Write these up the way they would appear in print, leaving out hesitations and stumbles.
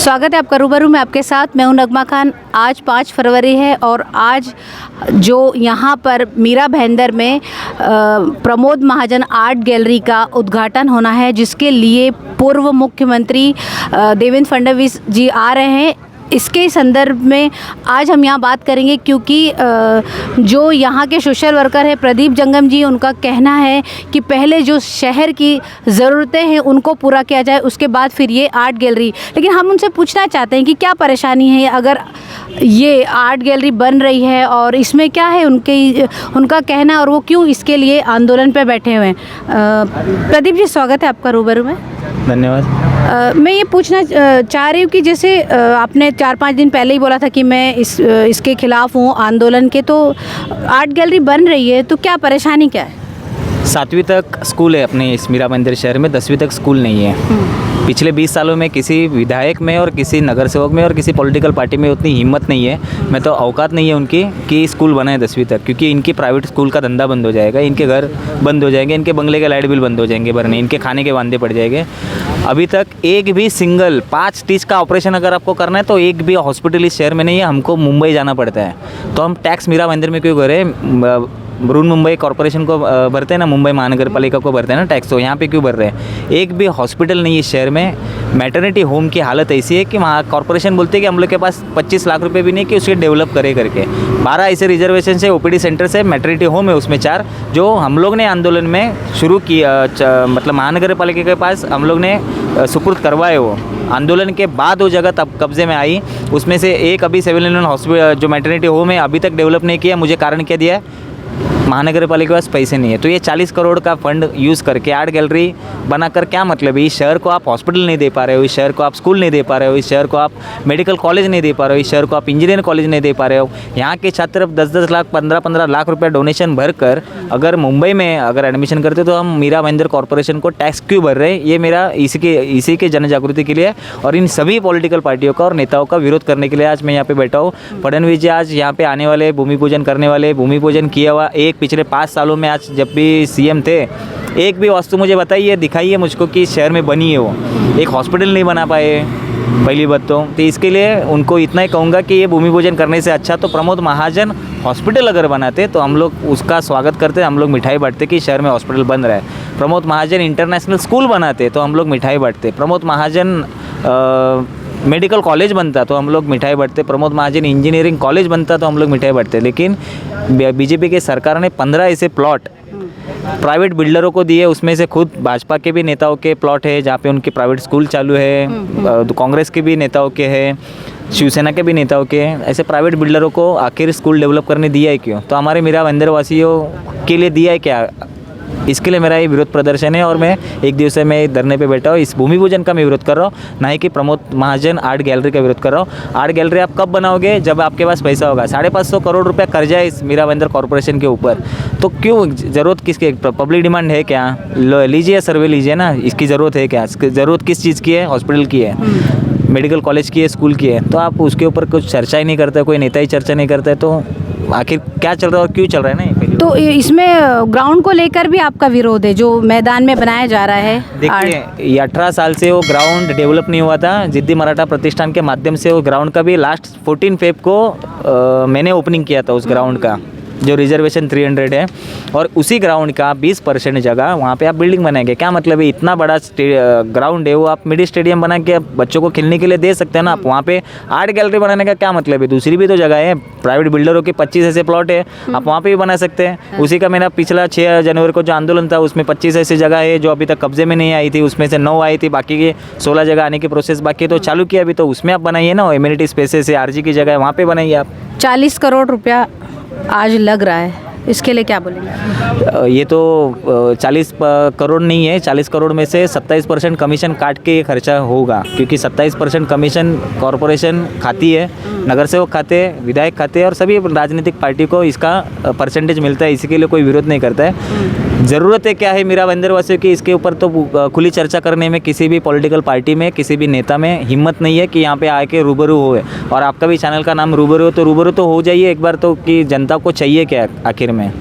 स्वागत है आपका रूबरू में। आपके साथ मैं हूं नगमा खान। आज 5 फरवरी है और आज जो यहाँ पर मीरा भाईंदर में प्रमोद महाजन आर्ट गैलरी का उद्घाटन होना है, जिसके लिए पूर्व मुख्यमंत्री देवेंद्र फडणवीस जी आ रहे हैं। इसके संदर्भ में आज हम यहाँ बात करेंगे, क्योंकि जो यहाँ के सोशल वर्कर हैं प्रदीप जंगम जी, उनका कहना है कि पहले जो शहर की ज़रूरतें हैं उनको पूरा किया जाए, उसके बाद फिर ये आर्ट गैलरी। लेकिन हम उनसे पूछना चाहते हैं कि क्या परेशानी है अगर ये आर्ट गैलरी बन रही है और इसमें क्या है उनका कहना, और वो क्यों इसके लिए आंदोलन पे बैठे हुए हैं। प्रदीप जी, स्वागत है आपका रूबरू में। धन्यवाद। मैं ये पूछना चाह रही हूँ कि जैसे आपने 4-5 दिन पहले ही बोला था कि मैं इसके खिलाफ हूँ आंदोलन के, तो आर्ट गैलरी बन रही है तो क्या परेशानी क्या है? 7वीं तक स्कूल है अपने इस मीरा भाईंदर शहर में, 10वीं तक स्कूल नहीं है। पिछले 20 सालों में किसी विधायक में और किसी नगर सेवक में और किसी पॉलिटिकल पार्टी में उतनी हिम्मत नहीं है, मैं तो औकात नहीं है उनकी कि स्कूल बनाए 10वीं तक, क्योंकि इनकी प्राइवेट स्कूल का धंधा बंद हो जाएगा, इनके घर बंद हो जाएंगे, इनके बंगले के लाइट बिल बंद हो जाएंगे भरने, इनके खाने के वांदे पड़ जाएंगे। अभी तक एक भी सिंगल 5 स्टिच का ऑपरेशन अगर आपको करना है तो एक भी हॉस्पिटल इस शहर में नहीं है, हमको मुंबई जाना पड़ता है। तो हम टैक्स मीरा भाईंदर में क्यों करें? बरून मुंबई कॉर्पोरेशन को भरते हैं ना, मुंबई महानगर पालिका को भरते हैं ना टैक्स, तो यहाँ पे क्यों भर रहे हैं? एक भी हॉस्पिटल नहीं है इस शहर में। मैटरनिटी होम की हालत ऐसी है कि वहाँ कॉर्पोरेशन बोलते हैं कि हम लोग के पास 25 लाख रुपए भी नहीं कि उसके डेवलप करे करके। 12 ऐसे रिजर्वेशन से ओपीडी सेंटर से मैटरनिटी होम है, उसमें 4 जो हम लोग ने आंदोलन में शुरू किया, मतलब महानगर पालिका के पास हम लोग ने सुपुर्द करवाए। वो आंदोलन के बाद वो जगह तब कब्जे में आई, उसमें से एक अभी सिविल यूनियन हॉस्पिटल जो मैटरनिटी होम है अभी तक डेवलप नहीं किया। मुझे कारण क्या दिया है? महानगर पालिका के पास पैसे नहीं है। तो ये 40 करोड़ का फंड यूज़ करके आर्ट गैलरी बनाकर क्या मतलब है? इस शहर को आप हॉस्पिटल नहीं दे पा रहे हो, इस शहर को आप स्कूल नहीं दे पा रहे हो, इस शहर को आप मेडिकल कॉलेज नहीं दे पा रहे हो, इस शहर को आप इंजीनियर कॉलेज नहीं दे पा रहे हो। यहाँ के छात्र 10-10 लाख 15-15 लाख रुपया डोनेशन भरकर अगर मुंबई में अगर एडमिशन करते तो हम मीरा भाईंदर कॉर्पोरेशन को टैक्स क्यों भर रहे हैं? ये मेरा इसी के जन जागृति के लिए और इन सभी पॉलिटिकल पार्टियों का और नेताओं का विरोध करने के लिए आज मैं यहाँ पे बैठा हूँ। फडणवीस जी आज यहाँ पे आने वाले, भूमि पूजन करने वाले, भूमि पूजन किया हुआ एक पिछले 5 सालों में आज जब भी सीएम थे, एक भी वस्तु मुझे बताइए, दिखाइए मुझको कि शहर में बनी है। वो एक हॉस्पिटल नहीं बना पाए पहली बात तो इसके लिए उनको इतना ही कहूँगा कि ये भूमि पूजन करने से अच्छा तो प्रमोद महाजन हॉस्पिटल अगर बनाते तो हम लोग उसका स्वागत करते, हम लोग मिठाई बांटते कि शहर में हॉस्पिटल बन रहा है। प्रमोद महाजन इंटरनेशनल स्कूल बनाते तो हम लोग मिठाई बांटते। प्रमोद महाजन मेडिकल कॉलेज बनता तो हम लोग मिठाई बांटते। प्रमोद महाजन इंजीनियरिंग कॉलेज बनता तो हम लोग मिठाई बांटते। लेकिन बीजेपी के सरकार ने 15 ऐसे प्लॉट प्राइवेट बिल्डरों को दिए, उसमें से खुद भाजपा के भी नेताओं के प्लॉट है जहाँ पे उनके प्राइवेट स्कूल चालू है, कांग्रेस के भी नेताओं के हैं, शिवसेना के भी नेताओं के। ऐसे प्राइवेट बिल्डरों को आखिर स्कूल डेवलप करने दिया है क्यों? तो हमारे मीरा भाईंदर वासियों के लिए दिया है क्या? इसके लिए मेरा ये विरोध प्रदर्शन है और मैं एक दिवसीय में धरने पे बैठा हूँ। इस भूमि पूजन का मैं विरोध कर रहा हूँ, ना ही कि प्रमोद महाजन आर्ट गैलरी का विरोध कर रहा हूँ। आर्ट गैलरी आप कब बनाओगे? जब आपके पास पैसा होगा। 550 करोड़ रुपया कर्जा है इस मीरा भाईंदर कॉर्पोरेशन के ऊपर, तो क्यों? ज़रूरत किसकी? पब्लिक डिमांड है क्या? लीजिए, सर्वे लीजिए ना, इसकी ज़रूरत है क्या? ज़रूरत किस चीज़ की है? हॉस्पिटल की है, मेडिकल कॉलेज की है, स्कूल की है। तो आप उसके ऊपर कुछ चर्चा ही नहीं करते, कोई नेता ही चर्चा नहीं करता है, तो आखिर क्या चल रहा है और क्यों चल रहा है ना? तो इसमें ग्राउंड को लेकर भी आपका विरोध है जो मैदान में बनाया जा रहा है? देखिए, ये 18 साल से वो ग्राउंड डेवलप नहीं हुआ था। जिद्दी मराठा प्रतिष्ठान के माध्यम से वो ग्राउंड का भी लास्ट 14 फेब को मैंने ओपनिंग किया था उस ग्राउंड का, जो रिजर्वेशन 300 है, और उसी ग्राउंड का 20% जगह वहाँ पे आप बिल्डिंग बनाएंगे। क्या मतलब है? इतना बड़ा ग्राउंड है वो आप मिडी स्टेडियम बना के बच्चों को खेलने के लिए दे सकते हैं ना। आप वहाँ पे आर्ट गैलरी बनाने का क्या मतलब है? दूसरी भी तो जगह है, प्राइवेट बिल्डरों के 25 ऐसे प्लॉट है, आप वहाँ पे भी बना सकते हैं। उसी का मेरा पिछला 6 जनवरी को जो आंदोलन था उसमें 25 ऐसी जगह है जो अभी तक कब्जे में नहीं आई थी, उसमें से 9 आई थी, बाकी की 16 जगह आने की प्रोसेस बाकी है, तो चालू किया अभी, तो उसमें आप बनाइए ना। एमिनिटी स्पेसेस है, आरजी की जगह है, वहाँ पे बनाइए आप। 40 करोड़ रुपया आज लग रहा है, इसके लिए क्या बोलेंगे? ये तो 40 करोड़ नहीं है, 40 करोड़ में से 27% कमीशन काट के ये खर्चा होगा, क्योंकि 27% कमीशन कॉरपोरेशन खाती है, नगर सेवक खाते हैं, विधायक खाते हैं और सभी राजनीतिक पार्टी को इसका परसेंटेज मिलता है। इसके लिए कोई विरोध नहीं करता है। ज़रूरत है क्या है मीरा भाईंदर वासियों की? इसके ऊपर तो खुली चर्चा करने में किसी भी पॉलिटिकल पार्टी में, किसी भी नेता में हिम्मत नहीं है कि यहाँ पे आके रूबरू हो। और आपका भी चैनल का नाम रूबरू हो, तो रूबरू तो हो जाइए एक बार तो, कि जनता को चाहिए क्या आखिर में?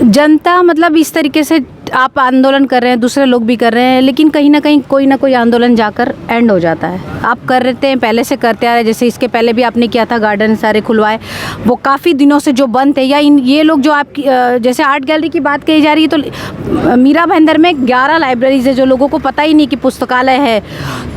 जनता मतलब इस तरीके से आप आंदोलन कर रहे हैं, दूसरे लोग भी कर रहे हैं, लेकिन कहीं ना कहीं कोई ना कोई आंदोलन जाकर एंड हो जाता है। आप कर रहे हैं, पहले से करते आ रहे हैं, जैसे इसके पहले भी आपने किया था, गार्डन सारे खुलवाए, वो काफ़ी दिनों से जो बंद थे, या ये लोग जो आप जैसे आर्ट गैलरी की बात कही जा रही है, तो मीरा भाईंदर में 11 लाइब्रेरीज है जो लोगों को पता ही नहीं कि पुस्तकालय है,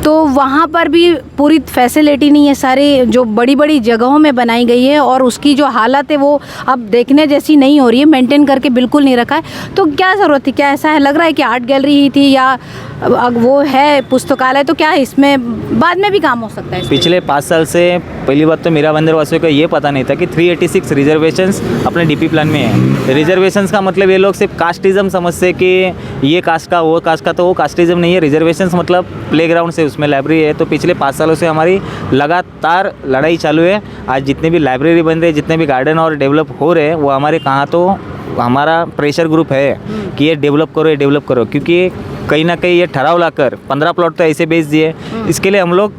तो वहाँ पर भी पूरी फैसिलिटी नहीं है, सारी जो बड़ी बड़ी जगहों में बनाई गई है और उसकी जो हालत है वो अब देखने जैसी नहीं हो रही है, मेंटेन करके बिल्कुल नहीं रखा है। तो क्या ज़रूरत थी? क्या ऐसा है लग रहा है कि आर्ट गैलरी ही थी या वो है पुस्तकालय, तो क्या इसमें बाद में भी काम हो सकता है? पिछले 5 साल से पहली बात तो मीरा भाईंदर वासियों को ये पता नहीं था कि 386 रिजर्वेशंस अपने डीपी प्लान में है। रिजर्वेशंस का मतलब ये लोग सिर्फ कास्टिज्म समझते कि ये कास्ट का वो कास्ट का, तो वो कास्टिज्म नहीं है। रिजर्वेशंस मतलब प्लेग्राउंड से उसमें लाइब्रेरी है। तो पिछले 5 सालों से हमारी लगातार लड़ाई चालू है। आज जितने भी लाइब्रेरी बन रहे, जितने भी गार्डन और डेवलप हो रहे हैं, वो हमारे कहाँ तो हमारा प्रेशर ग्रुप है कि ये डेवलप करो, ये डेवलप करो, क्योंकि कहीं ना कहीं ये ठहराव लाकर 15 प्लॉट तो ऐसे बेच दिए। इसके लिए हम लोग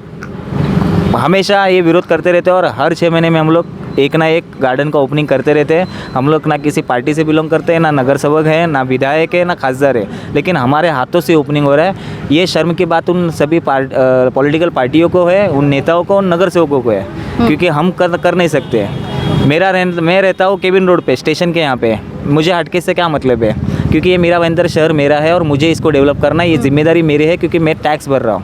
हमेशा ये विरोध करते रहते हैं और हर 6 महीने में हम लोग एक ना एक गार्डन का ओपनिंग करते रहते हैं। हम लोग ना किसी पार्टी से बिलोंग करते हैं, ना नगर सेवक है, ना विधायक है, ना खासदार है, लेकिन हमारे हाथों से ओपनिंग हो रहा है। ये शर्म की बात उन सभी पॉलिटिकल पार्टियों को है, उन नेताओं को, उन नगर सेवकों को है, क्योंकि हम कर नहीं सकते। मैं रहता हूँ केबिन रोड पे, स्टेशन के यहाँ पे। मुझे हटके से क्या मतलब है, क्योंकि ये मीरा भाईंदर शहर मेरा है और मुझे इसको डेवलप करना है, ये जिम्मेदारी मेरी है, क्योंकि मैं टैक्स भर रहा हूँ।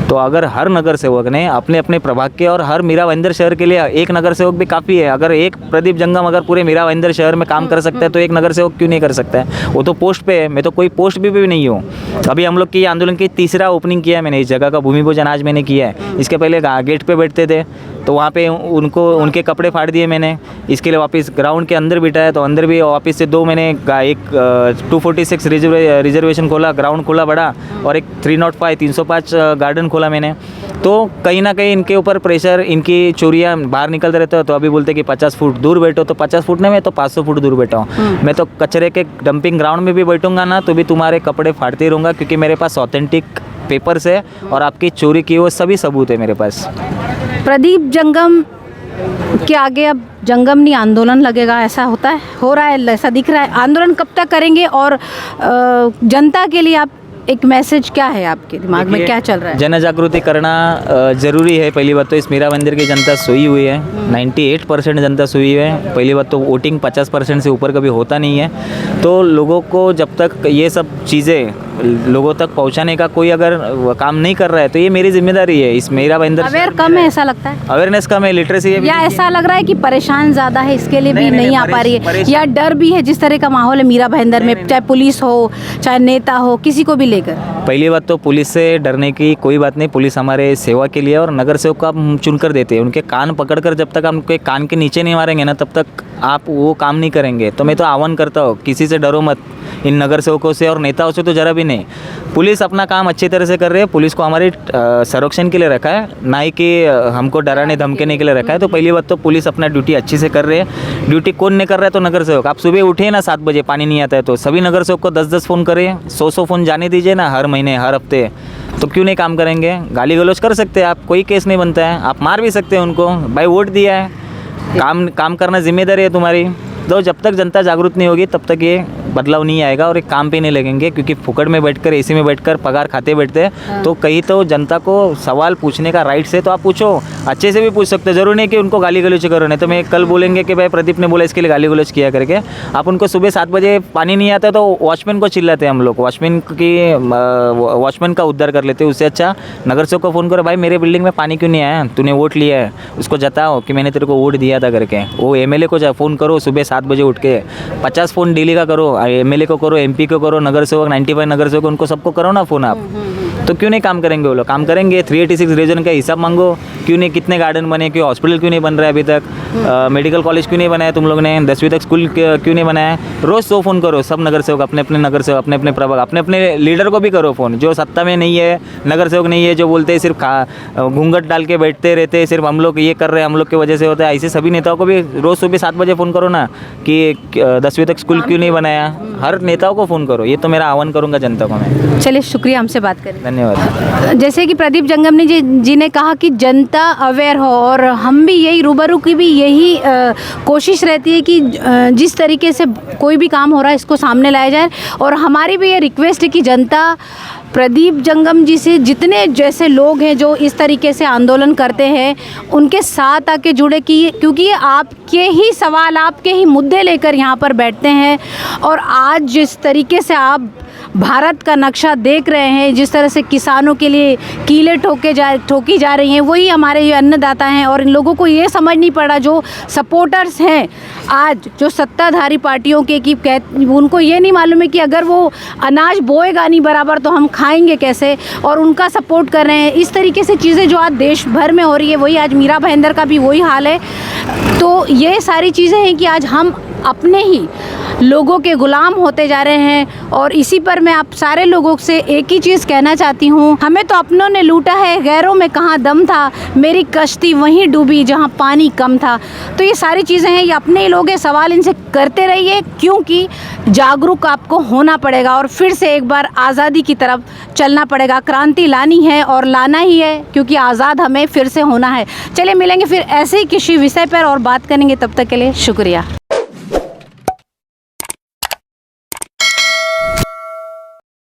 तो अगर हर नगर सेवक ने अपने अपने प्रभाग के, और हर मीरा भाईंदर शहर के लिए एक नगर सेवक भी काफ़ी है। अगर एक प्रदीप जंगम अगर पूरे मीरा भाईंदर शहर में काम कर सकता है, तो एक नगर सेवक क्यों नहीं कर सकता है? वो तो पोस्ट पे है, मैं तो कोई पोस्ट भी नहीं हूँ। अभी हम लोग की आंदोलन की तीसरा ओपनिंग किया है मैंने। इस जगह का भूमि पूजन आज मैंने किया है। इसके पहले गेट पे बैठते थे, तो वहाँ पे उनके कपड़े फाड़ दिए मैंने। इसके लिए वापस ग्राउंड के अंदर बिठाया, तो अंदर भी वापस से 2 मैंने एक 246 रिजर्वेशन खोला, ग्राउंड खोला बड़ा, और एक 305 गार्डन खोला मैंने। तो कहीं ना कहीं इनके ऊपर प्रेशर, इनकी चोरियाँ बाहर निकलते रहते हो, तो अभी बोलते कि 50 फुट दूर बैठो, तो 50 फुट नहीं, मैं तो 500 फुट दूर बैठा हूँ। मैं तो कचरे के डंपिंग ग्राउंड में भी बैठूंगा ना, तो भी तुम्हारे कपड़े फाड़ते रहूँगा, क्योंकि मेरे पास ऑथेंटिक पेपर्स है और आपकी चोरी की वो सभी सबूत है मेरे पास। प्रदीप जंगम के आगे अब जंगमनी आंदोलन लगेगा, ऐसा होता है, हो रहा है, ऐसा दिख रहा है। आंदोलन कब तक करेंगे और जनता के लिए आप एक मैसेज क्या है, आपके दिमाग में क्या चल रहा है? जन जागृति करना ज़रूरी है। पहली बात तो इस मीरा मंदिर की जनता सोई हुई है, 98% जनता सोई हुई है। पहली बात तो वोटिंग 50% से ऊपर कभी होता नहीं है। तो लोगों को जब तक ये सब चीज़ें लोगों तक पहुंचाने का कोई अगर काम नहीं कर रहा है, तो ये मेरी जिम्मेदारी है। इस मीरा भाईंदर अवेयर कम है, ऐसा लगता है? अवेयरनेस कम है, लिटरेसी या ऐसा लग रहा है कि परेशान ज़्यादा है, इसके लिए भी नहीं आ पा रही है, या डर भी है? जिस तरह का माहौल है मीरा भाईंदर में, चाहे पुलिस हो, चाहे नेता हो, किसी को भी लेकर। पहली बात तो पुलिस से डरने की कोई बात नहीं। पुलिस हमारे सेवा के लिए, और नगर सेवक को आप चुनकर देते हैं। उनके कान पकड़कर जब तक आप उनके कान के नीचे नहीं मारेंगे ना, तब तक आप वो काम नहीं करेंगे। तो मैं तो आह्वान करता हूँ, किसी से डरो मत, इन नगर सेवकों से और नेताओं से तो ज़रा भी नहीं। पुलिस अपना काम अच्छी तरह से कर रही है। पुलिस को हमारे संरक्षण के लिए रखा है, ना ही कि हमको डराने धमकाने के लिए रखा है। तो पहली बात तो पुलिस अपना ड्यूटी अच्छी से कर रही है। ड्यूटी कौन नहीं कर रहा है? तो नगर सेवक। आप सुबह उठे ना 7 बजे, पानी नहीं आता है, तो सभी नगर सेवक को 10-10 फ़ोन करें, 100-100 फ़ोन जाने दीजिए ना, हर महीने, हर हफ्ते। तो क्यों नहीं काम करेंगे? गाली गलौज कर सकते हैं आप, कोई केस नहीं बनता है। आप मार भी सकते हैं उनको, भाई वोट दिया है, काम करना जिम्मेदारी है तुम्हारी। तो जब तक जनता जागरूक नहीं होगी, तब तक ये बदलाव नहीं आएगा और एक काम पे नहीं लगेंगे। क्योंकि फुकड़ में बैठकर, एसी में बैठकर पगार खाते बैठते हैं। तो कहीं तो जनता को सवाल पूछने का राइट है, तो आप पूछो, अच्छे से भी पूछ सकते हो। जरूर नहीं कि उनको गाली गलौज करो, नहीं तो मैं कल बोलेंगे कि भाई प्रदीप ने बोला इसके लिए गाली गलौज किया करके। आप उनको सुबह 7 बजे पानी नहीं आता तो वॉचमैन को चिल्लाते हैं हम लोग, वॉचमैन का उद्धार कर लेते हैं। उससे अच्छा नगर सेवक को फ़ोन करो, भाई मेरे बिल्डिंग में पानी क्यों नहीं आया, तूने वोट लिया है, उसको जताओ कि मैंने तेरे को वोट दिया था करके। वो एमएलए को फ़ोन करो सुबह 7 बजे उठ के, 50 फ़ोन डेली का करो, एमएलए को करो, एमपी को करो, नगर सेवक 95 नगर सेवक, उनको सबको करो ना फ़ोन आप। तो क्यों नहीं काम करेंगे वो लोग? काम करेंगे। 386 रीजन का हिसाब मांगो, क्यों नहीं, कितने गार्डन बने, क्यों हॉस्पिटल क्यों नहीं बन रहा है अभी तक, मेडिकल कॉलेज क्यों नहीं बनाया तुम लोग ने, 10वीं तक स्कूल क्यों नहीं बनाया? रोज़ 100 फ़ोन करो सब नगर सेवक, अपने अपने नगर सेवक, अपने अपने प्रभाग, अपने अपने लीडर को भी करो फ़ोन। जो सत्ता में नहीं है, नगर सेवक नहीं है, जो बोलते हैं सिर्फ घूंघट डाल के बैठते रहते हैं, सिर्फ हम लोग ये कर रहे हैं, हम लोग की वजह से होता है, ऐसे सभी नेताओं को भी रोज़ सुबह 7 बजे फ़ोन करो ना कि 10वीं तक स्कूल क्यों नहीं बनाया। हर नेताओं को फ़ोन करो। ये तो मेरा आह्वान करूँगा जनता को मैं। चलिए, शुक्रिया हमसे बात करें। धन्यवाद। जैसे कि प्रदीप जंगमनी जी ने कहा कि जनता अवेयर हो, और हम भी यही रूबरू की भी यही कोशिश रहती है कि जिस तरीके से कोई भी काम हो रहा है इसको सामने लाया जाए। और हमारी भी ये रिक्वेस्ट है कि जनता प्रदीप जंगम जी से, जितने जैसे लोग हैं जो इस तरीके से आंदोलन करते हैं, उनके साथ आके जुड़े, क्योंकि ये आपके ही सवाल, आपके ही मुद्दे लेकर यहाँ पर बैठते हैं। और आज जिस तरीके से आप भारत का नक्शा देख रहे हैं, जिस तरह से किसानों के लिए कीलें ठोकी जा रही हैं, वही हमारे ये अन्नदाता हैं। और इन लोगों को ये समझ नहीं पड़ा, जो सपोर्टर्स हैं आज जो सत्ताधारी पार्टियों के, कि उनको ये नहीं मालूम है कि अगर वो अनाज बोएगा नहीं बराबर तो हम खाएंगे कैसे, और उनका सपोर्ट कर रहे हैं। इस तरीके से चीज़ें जो आज देश भर में हो रही है, वही आज मीरा भाईंदर का भी वही हाल है। तो ये सारी चीज़ें हैं कि आज हम अपने ही लोगों के गुलाम होते जा रहे हैं। और इसी पर मैं आप सारे लोगों से एक ही चीज़ कहना चाहती हूँ, हमें तो अपनों ने लूटा है, गैरों में कहाँ दम था, मेरी कश्ती वहीं डूबी जहाँ पानी कम था। तो ये सारी चीज़ें हैं, ये अपने ही लोग हैं, सवाल इनसे करते रहिए, क्योंकि जागरूक आपको होना पड़ेगा और फिर से एक बार आज़ादी की तरफ चलना पड़ेगा। क्रांति लानी है और लाना ही है, क्योंकि आज़ाद हमें फिर से होना है। चलिए मिलेंगे फिर ऐसे ही किसी विषय पर और बात करेंगे, तब तक के लिए शुक्रिया।